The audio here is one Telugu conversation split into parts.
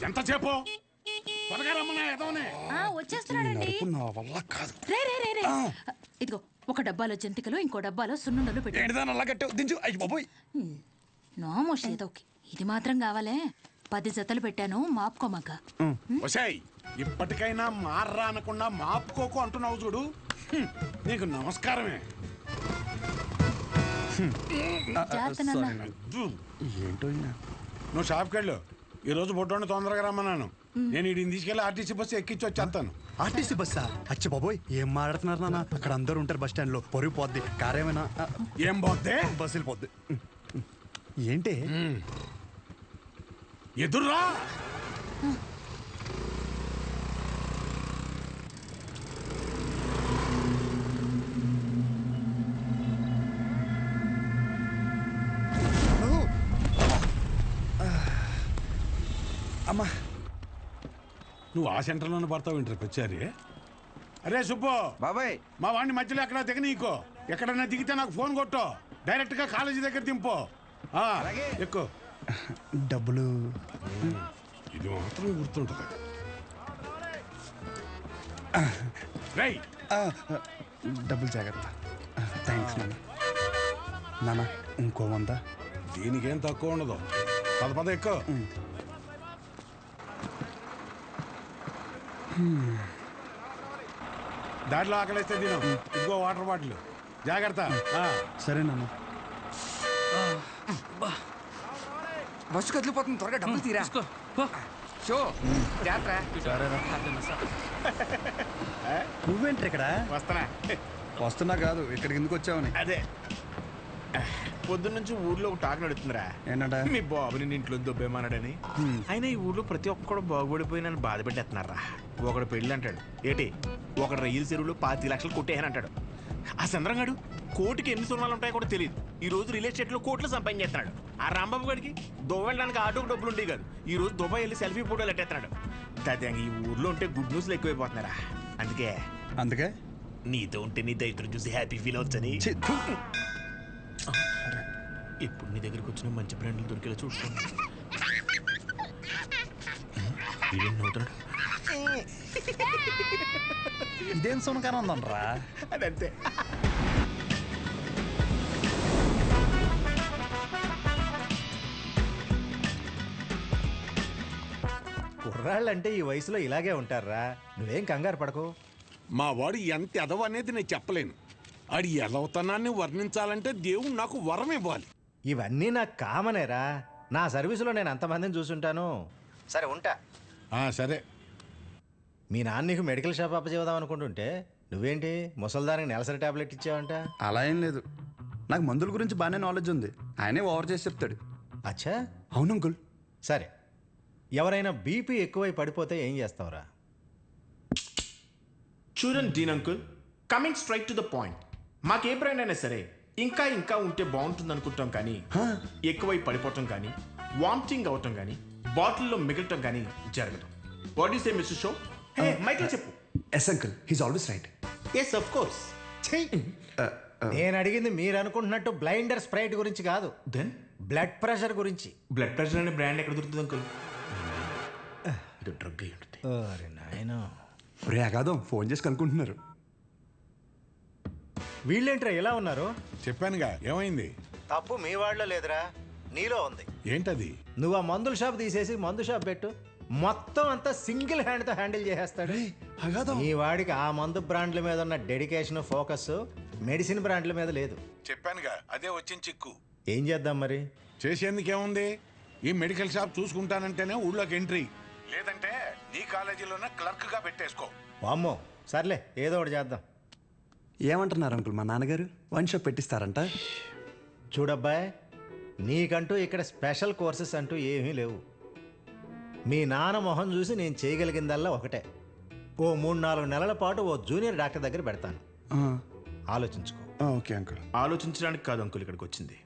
ఎంతసేపు త్వరగా రమ్మన్నా ఎదవనే. వచ్చేస్తున్నాడండి. ఇదిగో ఒక డబ్బాలో జంతికలు ఇంకో డబ్బాలో సున్నుండలు పెట్టి నోమోషి ఏదోకి ఇది మాత్రం కావాలే 10 జతలు పెట్టాను మాపుకోమాక. వసాయ్ ఇప్పటికైనా మార్రా అనకుండా మాపుకోకు అంటున్నావు చూడు. నీకు నమస్కారమే. ఏంటో నువ్వు షాప్కి వెళ్ళు. ఈ రోజు బొడ్డోని తొందరగా రమ్మన్నాను. నేను వీడిని తీసుకెళ్ళి ఆర్టీసీ బస్సు ఎక్కించి వచ్చేస్తాను. ఆర్టీసీ బస్సా? అచ్చ బాబోయ్, ఏం మాట్లాడుతున్నారు నాన్న? అక్కడ అందరూ ఉంటారు బస్ స్టాండ్ లో. పొరుగు పోద్ది. కారేమైనా ఏం పోద్ది? బస్సు వెళ్ళిపోద్ది. ఏంటి ఎదుర్రా. అమ్మా, నువ్వు ఆ సెంటర్లోనే పడతావు ఇంటర్ వచ్చారి. అరే సుబ్బు బాబాయ్, మా వాడిని మధ్యలో ఎక్కడ దిగనీకో. ఎక్కడన్నా దిగితే నాకు ఫోన్ కొట్టు. డైరెక్ట్ గా కాలేజీ దగ్గర దింపు. ఎక్కువ డబ్బులు ఇది మాత్రం గుర్తుంటుంది. రై డబ్బులు జాగ్రత్త. థ్యాంక్స్ నాన్న. నాన్న ఇంకో 100. దీనికేం తక్కువ ఉండదు. పద ఎక్కువ. దాంట్లో ఆకలిస్తే తిను. ఇదిగో వాటర్ బాటిల్. జాగ్రత్త. సరే నాన్న. బస్సు కదిలిపోతుంది, త్వరగా డబ్బులు తీరా. షో నువ్వేంటి ఇక్కడ? వస్తున్నా కాదు, ఇక్కడికి ఎందుకు వచ్చావని. అదే పొద్దున్నుంచి ఊర్లో ఒక టాక్ నడుతుందిరా. ఏంటంట? మీ బాబుని ఇంట్లో దొబ్బేమన్నాడని. అయినా ఈ ఊర్లో ప్రతి ఒక్కడు బాగుపడిపోయి నన్ను బాధ పెట్టేస్తున్నారా. ఒకడు పెళ్ళి అంటాడు, ఏటి ఒకడు రైలు చెరువులో 25 లక్షలు కొట్టేయని అంటాడు. ఆ చంద్రంగాడు కోటికి ఎన్ని సున్నాలు ఉంటాయో కూడా తెలియదు. ఈ రోజు రియల్ ఎస్టేట్ లో కోట్లు సంపాదించేస్తున్నాడు. ఆ రాంబాబు గడికి దువ్వడానికి ఆటోకి డబ్బులు ఉండేవి కాదు. ఈ రోజు దుబాయ్ వెళ్ళి సెల్ఫీ ఫోటోలు ఎట్టేస్తున్నాడు. దాదాపు ఈ ఊర్లో ఉంటే గుడ్ న్యూస్లు ఎక్కువైపోతున్నారా. అందుకే నీతో ఉంటే నీ దైత్రం చూసి హ్యాపీ ఫీల్ అవచ్చని ఇప్పుడు నీ దగ్గరికి వచ్చిన మంచి బ్రాండ్లు దొరికేలా చూసుకోండి. ఇదేం సునకారం ఉందనరా? అదంతే. కుర్రాళ్ళంటే ఈ వయసులో ఇలాగే ఉంటారా. నువ్వేం కంగారు పడకు. మా వాడు ఎంత ఎదవ అనేది నేను చెప్పలేను. ఆడి ఎదవతనాన్ని వర్ణించాలంటే దేవుడు నాకు వరం ఇవ్వాలి. ఇవన్నీ నాకు కామనేరా. నా సర్వీసులో నేను అంతమందిని చూసుంటాను. సరే ఉంటా. సరే. మీ నాన్న నీకు మెడికల్ షాప్ అప్పచేద్దాం అనుకుంటుంటే నువ్వేంటి ముసల్దానికి నెలసరి టాబ్లెట్ ఇచ్చావంట? అలా ఏం లేదు, నాకు మందుల గురించి బాగానే నాలెడ్జ్ ఉంది. ఆయనే ఓవర్ చేసి చెప్తాడు. అచ్చా, అవును అంకుల్. సరే, ఎవరైనా బీపీ ఎక్కువై పడిపోతే ఏం చేస్తావురా? చూడండి Dean uncle, coming straight to the point. మాకే బ్రాండ్ అయినా సరే ఇంకా ఇంకా ఉంటే బాగుంటుంది అనుకుంటాం, కానీ ఎక్కువై పడిపోవటం కానీ వామిటింగ్ అవటం కానీ బాటిల్లో మిగలటం కానీ జరగదు. What you say mister show? మైక్లో చెప్పు. Yes uncle, he's always right. Yes of course. నేను అడిగింది మీరు అనుకుంటున్నట్టు బ్లైండర్ స్ప్రైట్ గురించి కాదు, దెన్ బ్లడ్ ప్రెషర్ గురించి. బ్లడ్ ప్రెషర్ అనే బ్రాండ్ ఎక్కడ దొరుకుతుంది అంకుల్? ఇది డ్రగ్ అయి ఉంటుంది. అరే నాయనా, రే అగాదం ఫోన్ చేసి కనుక్కుంటున్నారు. వీళ్ళేంట్రా ఎలా ఉన్నారు? చెప్పానుగా, ఏమైంది? తప్పు మీ వాళ్ళలో లేదురా, నీలో ఉంది. ఏంటది? నువ్వు ఆ మందుల షాప్ తీసేసి మందు షాప్ పెట్టు, మొత్తం అంతా సింగిల్ హ్యాండ్తో హ్యాండిల్ చేసేస్తాడు. ఈ వాడికి ఆ మందు బ్రాండ్ల మీద ఉన్న డెడికేషన్, ఫోకస్ మెడిసిన్ బ్రాండ్ల మీద లేదు. చెప్పానుగా, అదే వచ్చిన చిక్కు. ఏం చేద్దాం మరి? చేసేందుకేముంది, ఈ మెడికల్ షాప్ చూసుకుంటానంటేనే ఊళ్ళోకి ఎంట్రీ, లేదంటే నీ కాలేజీలోనే క్లర్క్ గా పెట్టేసుకో. వామ్మో, సర్లే ఏదో ఒకటి చేద్దాం. ఏమంటున్నారు అంకుల్? మా నాన్నగారు వన్ షాప్ పెట్టిస్తారంట. చూడబ్బాయ్, నీకంటూ ఇక్కడ స్పెషల్ కోర్సెస్ అంటూ ఏమీ లేవు. మీ నాన్న మొహం చూసి నేను చేయగలిగిందల్లా ఒకటే, ఓ 3-4 నెలల పాటు ఓ జూనియర్ డాక్టర్ దగ్గర పెడతాను. ఆలోచించుకో. Okay uncle. ఆలోచించడానికి కాదు అంకుల్ ఇక్కడికి వచ్చింది,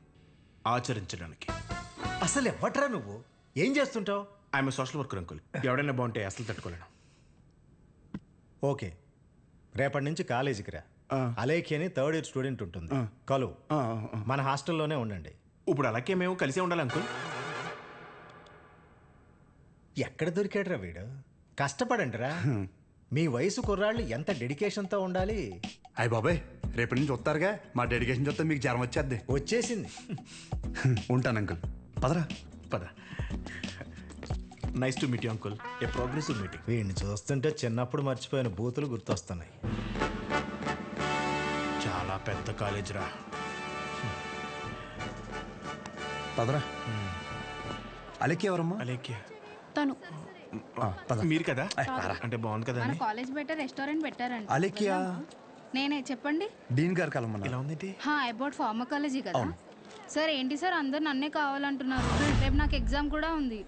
ఆచరించడానికి. అసలు ఎవట్రా నువ్వు? ఏం చేస్తుంటావు? I'm social worker uncle. ఎవడైనా బాగుంటే అసలు తట్టుకోలేను. ఓకే, రేపటి నుంచి కాలేజీకి రా. అలేఖి అని 3rd ఇయర్ స్టూడెంట్ ఉంటుంది, కలువు. మన హాస్టల్లోనే ఉండండి. ఇప్పుడు అలాగే మేము కలిసే ఉండాలి అంకుల్. ఎక్కడ దొరికాడురా వీడు? కష్టపడండిరా. మీ వయసు కుర్రాళ్ళు ఎంత డెడికేషన్తో ఉండాలి. అయ్య బాబాయ్ రేపటి నుంచి వస్తారుగా, మా డెడికేషన్ చూస్తే మీకు జ్వరం వచ్చేద్ది. వచ్చేసింది. ఉంటాను అంకుల్, పదరా. పద. Nice to meet you uncle. A progressive meeting. వీడిని చూస్తుంటే చిన్నప్పుడు మర్చిపోయిన బూతులు గుర్తొస్తున్నాయి. చాలా పెద్ద కాలేజ్ రా. పదరా. అలెక్కి ఎవరమ్మా? అలేఖ్య తను పద. మీరు కదా? అంటే బాగుంది కదా మన అని. కాలేజ్ బయట రెస్టారెంట్ పెట్టారంట. అలెక్కియా నేనే చెప్పండి. డీన్ గారు కలమన్నా. ఇలా ఉందేంటి? అబౌట్ ఫార్మకాలజీ కదా సార్. ఏంటి సార్ అందరు నన్నే కావాలంటున్నారు? రేపు నాకు ఎగ్జామ్ కూడా ఉంది.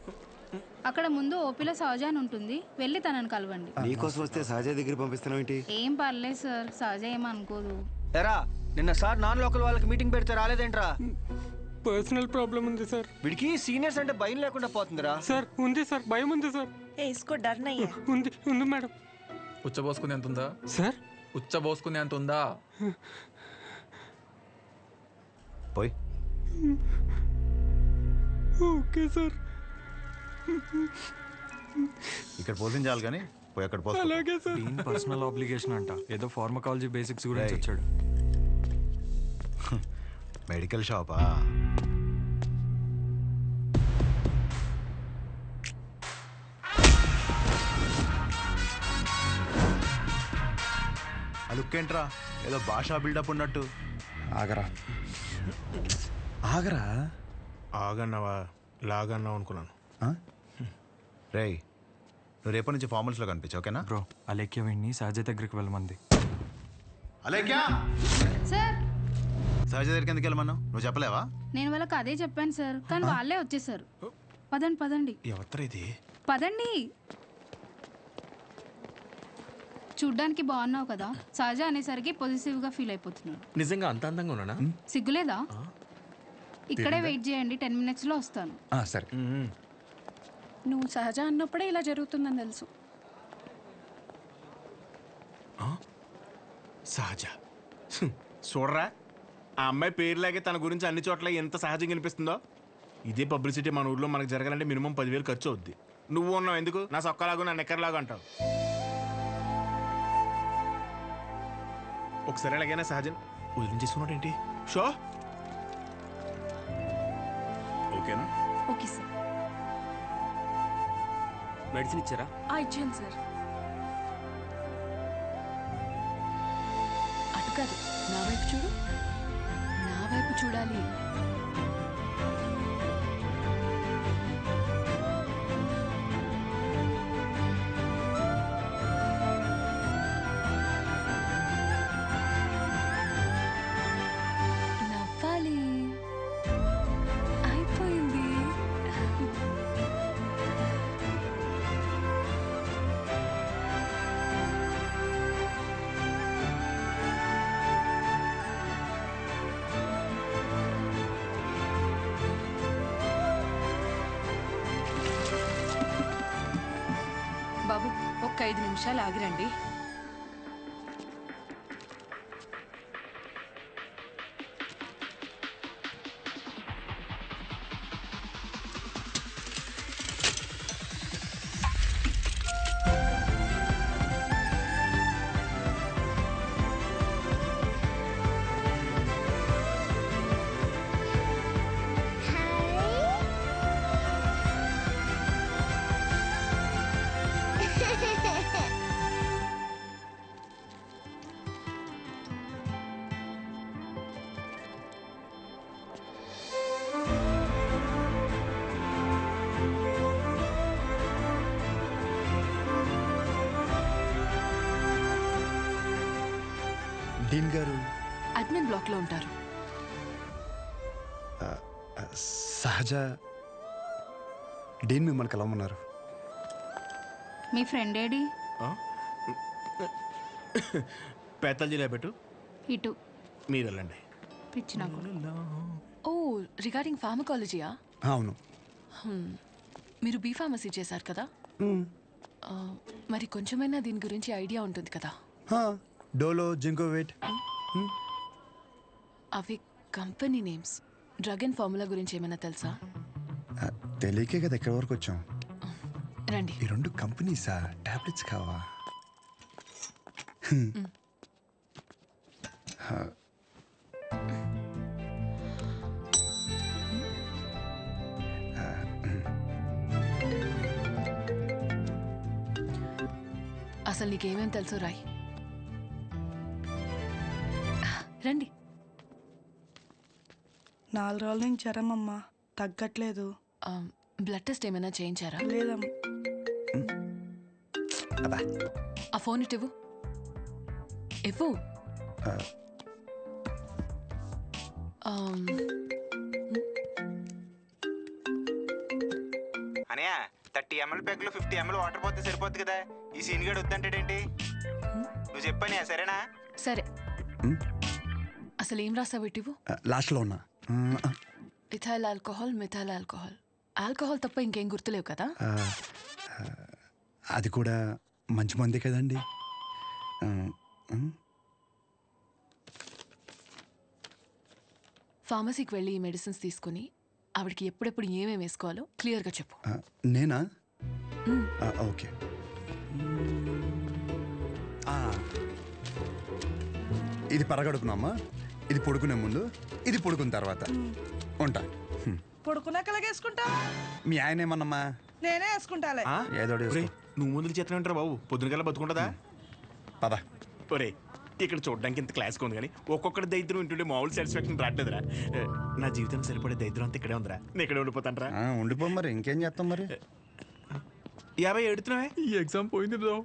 అక్కడ ముందు ఓపీలో సహజ అని ఉంటుంది, వెళ్ళి తనని కలవండి. నీకోసం వస్తే సహజ దగ్గర పంపిస్తున్నావు ఏంటి? ఏం పర్లేదు సార్, సహజ ఏమనుకోదు. ఎరా నిన్న సార్ నాన్ లోకల్ వాళ్ళకి మీటింగ్ పెడితే రాలేదేంట్రా? పర్సనల్ ప్రాబ్లం ఉంది సార్. వీడికి సీనియర్స్ అంటే భయం లేకుండా పోతుందిరా. సార్ ఉంది సార్, భయం ఉంది సార్. इसको डर नहीं है. ఉంది ఉంది మేడం. ఉచ్చబోసుకునే అంత ఉందా సార్? ఉచ్చబోసుకునే అంత ఉందా? పోయి. Okay sir. ఇక్కడ పోషించాలి కానీ పోయి అక్కడ పోస్తా. అలాగే సార్. దీని పర్సనల్ ఆబ్లిగేషన్ అంట. ఏదో ఫార్మకాలజీ బేసిక్స్ గురించి వచ్చాడు. మెడికల్ షాపా? లుక్కేంట్రా ఏదో భాషా బిల్డప్ ఉన్నట్టు. ఆగరా ఆగరా. ఆగన్నావా లాగన్నావు అనుకున్నాను. రేయ్ నువ్వు రేపటి నుంచి ఫార్మల్స్లో కనిపించు, ఓకేనా? బ్రో అలేఖ్య వీడిని సహజ దగ్గరికి వెళ్ళమంది. అలేఖ్యా, సార్ సహజ దగ్గరికి ఎందుకు వెళ్ళమన్నావు? నువ్వు చెప్పలేవా? నేను వాళ్ళకి అదే చెప్పాను సార్, కానీ వాళ్ళే వచ్చేసారు. పదండి పదండి ఎవరు ఇది? పదండి. చూడ్డానికి బాగున్నావు కదా, సహజ అనేసరికి పొజిటివ్ గా ఫీల్ అయిపోతున్నాడు. నిజంగా అంత అందంగా ఉన్నానా? సిగ్గులేదా? ఇక్కడే వెయిట్ చేయండి, 10 minutes లో వస్తాను. సరే. నువ్వు సహజ అన్నప్పుడే ఇలా జరుగుతుందని తెలుసు. సహజ చూడరా, ఆ అమ్మాయి పేరులాగే తన గురించి అన్ని చోట్ల ఎంత సహజంగా అనిపిస్తుందో. ఇదే పబ్లిసిటీ మన ఊర్లో మనకు జరగాలంటే మినిమం 10,000 ఖర్చు అవుద్ది. నువ్వు ఉన్నావు ఎందుకు? నా సొక్కలాగా నా నెక్కర్లాగా అంటావు. ఒకసారి ఎలాగైనా సహజన్ వదిలించేసుకున్నాడు ఏంటి? షో ఓకేనా? Okay sir. మెడిసిన్ ఇచ్చారా? ఇచ్చాను సార్. అటు కాదు, నా వైపు చూడు. నా వైపు చూడాలి. నవ్వాలి. అయిపోయింది. బాబు ఒక్క 5 నిమిషాలు ఆగిరండి. డీన్ గారు అడ్మిన్ బ్లాక్ లో ఉంటారు. సహజ డీన్ మిమ్మల్ని కలవమన్నారు. మీ ఫ్రెండ్ ఏడి? పేతల్జీలో పెట్టు, ఇటు మీరు వెళ్ళండి. పిచ్చి నాకు. ఓ రిగార్డింగ్ ఫార్మకాలజీయా? అవును. మీరు బీ ఫార్మసీ చేశారు కదా, మరి కొంచెమైనా దీని గురించి ఐడియా ఉంటుంది కదా. డోలో, జింకోవేట్. అవి company names. Drug and formula గురించి ఏమైనా తెలుసా? తెలియకే కదా ఎక్కడి వరకు వచ్చాం. రండి. ఈ రెండు కంపెనీసా? టాబ్లెట్స్ కావా? అసలు నీకేమేం తెలుసు రాయ్. రండి. 4 రోజుల నుంచి జ్వరం అమ్మా, తగ్గట్లేదు. బ్లడ్ టెస్ట్ ఏమైనా చేయించారా? లేదమ్మా. ఆ ఫోన్ ఇటు ఇవ్వు. ఇవ్వు. అనయా 30 ml ప్యాక్లో 50 ml వాటర్ పోతే సరిపోద్ది కదా. ఈ సీన్ గడు వద్దంటాడేంటి? నువ్వు చెప్పని సరేనా? సరే. అసలు ఏం రాసావు ఇటు? లాస్ట్లో ఉన్నా. Ethyl alcohol, methyl alcohol. Alcohol తప్ప ఇంకేం గుర్తులేవు కదా? అది కూడా మంచి మందే కదండి. ఫార్మసీకి వెళ్ళి ఈ మెడిసిన్స్ తీసుకుని ఆవిడకి ఎప్పుడెప్పుడు ఏమేమి వేసుకోవాలో క్లియర్గా చెప్పు. నేనా? ఓకే. ఇది పరగడుపునమ్మా, ఇది పడుకునే ముందు, ఇది పడుకున్న తర్వాత. ఉంటా. పడుకున్నాక వేసుకుంటా. మీ ఆయన ఏమన్నమ్మా? నేనే వేసుకుంటాలే. ఏదో నువ్వు ముందుకు చేతనే ఉంటారు బాబు. పొద్దునకల్లా బతుకుంటుందా? పద. ఒరే ఇక్కడ చూడడానికి ఇంత క్లాస్గా ఉంది కానీ ఒక్కొక్కటి దరిద్రం వింటుంటే మామూలు సాటిస్ఫాక్షన్ రావట్లేదురా. నా జీవితం సరిపడే దరిద్రం అంతా ఇక్కడే ఉందిరా. నేను ఇక్కడే ఉండిపోతానరా. ఉండిపో మరి, ఇంకేం చేస్తాం మరి. 50 ఎడుతున్నావే? ఈ ఎగ్జామ్ పోయింది బ్రో.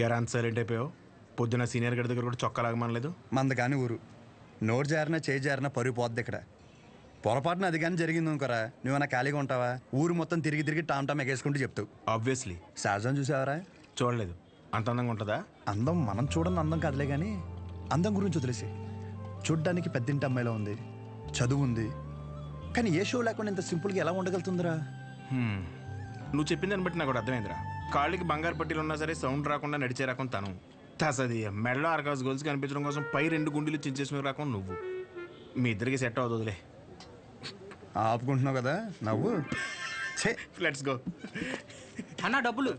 ఎరా అంత సైలెంట్ అయిపోయావు? పొద్దున సీనియర్ గడి దగ్గర కూడా చొక్కా లాగమనలేదు. మంద కానీ ఊరు నోరు జారినా చేయి జారినా పరుగు పోద్ది ఇక్కడ. పొరపాటున అది కానీ జరిగింది అనుకోరా, నువ్వన్నా ఖాళీగా ఉంటావా? ఊరు మొత్తం తిరిగి తిరిగి టామ్ ఎగేసుకుంటూ చెప్తావు. ఆబ్వియస్లీ. సహజం చూసావరా? చూడలేదు. అంత అందంగా ఉంటుందా? అందం మనం చూడని అందం కాదులే కానీ అందం గురించి వదిలేసి. చూడ్డానికి పెద్దింటి అమ్మాయిలో ఉంది, చదువు ఉంది, కానీ ఏ షో లేకుండా ఇంత సింపుల్గా ఎలా ఉండగలుగుతుందిరా? నువ్వు చెప్పిన దాన్ని బట్టి నాకు కూడా అర్థమైందిరా. కాళ్ళకి బంగారు పట్టీలు ఉన్నా సరే సౌండ్ రాకుండా నడిచే రకం తను. తసది మెడలో ఆర్కాస్ గోల్స్ కనిపించడం కోసం పై 2 గుండెలు చించేసిన రకం నువ్వు. మీ ఇద్దరికి సెట్ అవుతుందిలే. ఆపుకుంటున్నావు కదా నవ్వు. Let's go. అన్న డబ్బులు.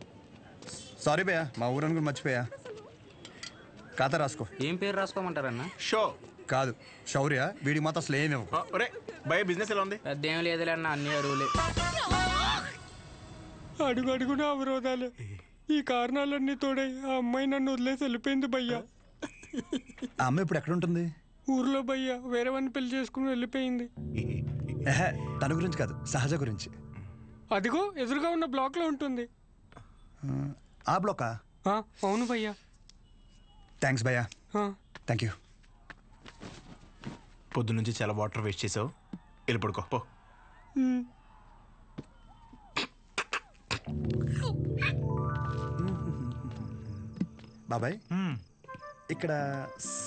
సారీ భయ్యా, మా ఊరని కూడా మర్చిపోయా. ఖాతా రాసుకో. ఏం పేరు రాసుకోమంటారన్న? షో కాదు, శౌర్య. వీడికి మాత్రం అసలు ఏమేమో. ఒరే భయ బిజినెస్ ఎలా ఉంది? పెద్ద ఏం లేదులే అన్న, అన్ని అరువులే. అడుగు అడుగున అవరోధాలే. ఈ కారణాలన్నీ తోడై ఆ అమ్మాయి నన్ను వదిలేసి వెళ్ళిపోయింది భయ్యా. ఆ అమ్మాయి ఇప్పుడు ఎక్కడ ఉంటుంది? ఊర్లో భయ్యా వేరే వాడిని పెళ్లి చేసుకుని వెళ్ళిపోయింది. తన గురించి కాదు, సహజ గురించి. అదిగో ఎదురుగా ఉన్న బ్లాక్ లో ఉంటుంది. ఆ బ్లాకా? అవును భయ్యా. థ్యాంక్స్ భయ్యా. Thank you. పొద్దు నుంచి చాలా వాటర్ వేస్ట్ చేసావు. వెళ్ళి పడుకో పో. బాబాయ్, ఇక్కడ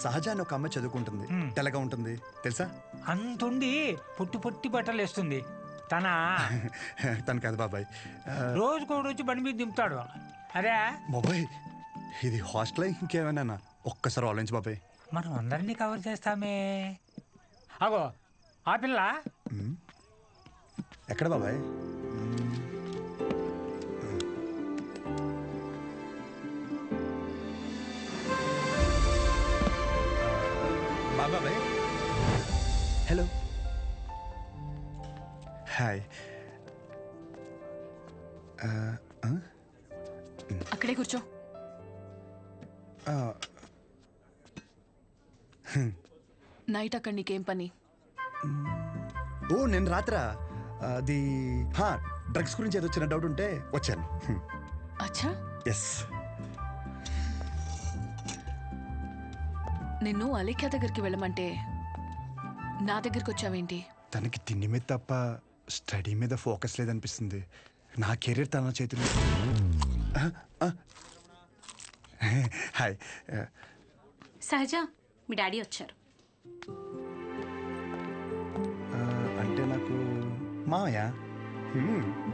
సహజ అని ఒక అమ్మాయి చదువుకుంటుంది, తెల్లగా ఉంటుంది తెలుసా? అంతుండి పొట్టి పొట్టి బట్టలు వేస్తుంది. తను కాదు బాబాయ్. రోజుకో రోజు బండి మీద దింపుతాడు. అరే బాబాయ్, ఇది హాస్టల్ ఇంకేమైనా? ఒక్కసారి ఆలోచించు బాబాయ్. మనం అందరినీ కవర్ చేస్తామే. అగో ఆ పిల్ల ఎక్కడ బాబాయ్? బాబాయ్ హలో. హాయ్. అక్కడే కూర్చో. నైట్ అక్కడ నీకేం పని? ఓ నేను రాత్రా అది డ్రగ్స్ గురించి ఏదో చిన్న డౌట్ ఉంటే వచ్చాను. అచ్చా. ఎస్. నిన్ను అలేఖ్య దగ్గరికి వెళ్ళమంటే నా దగ్గరికి వచ్చావేంటి? తనకి తిండి మీద తప్ప స్టడీ మీద ఫోకస్ లేదనిపిస్తుంది. నా కెరీర్ తన చేతిలో. హాయ్. సహజ, మీ డాడీ వచ్చారు. అంటే నాకు మావయ్య.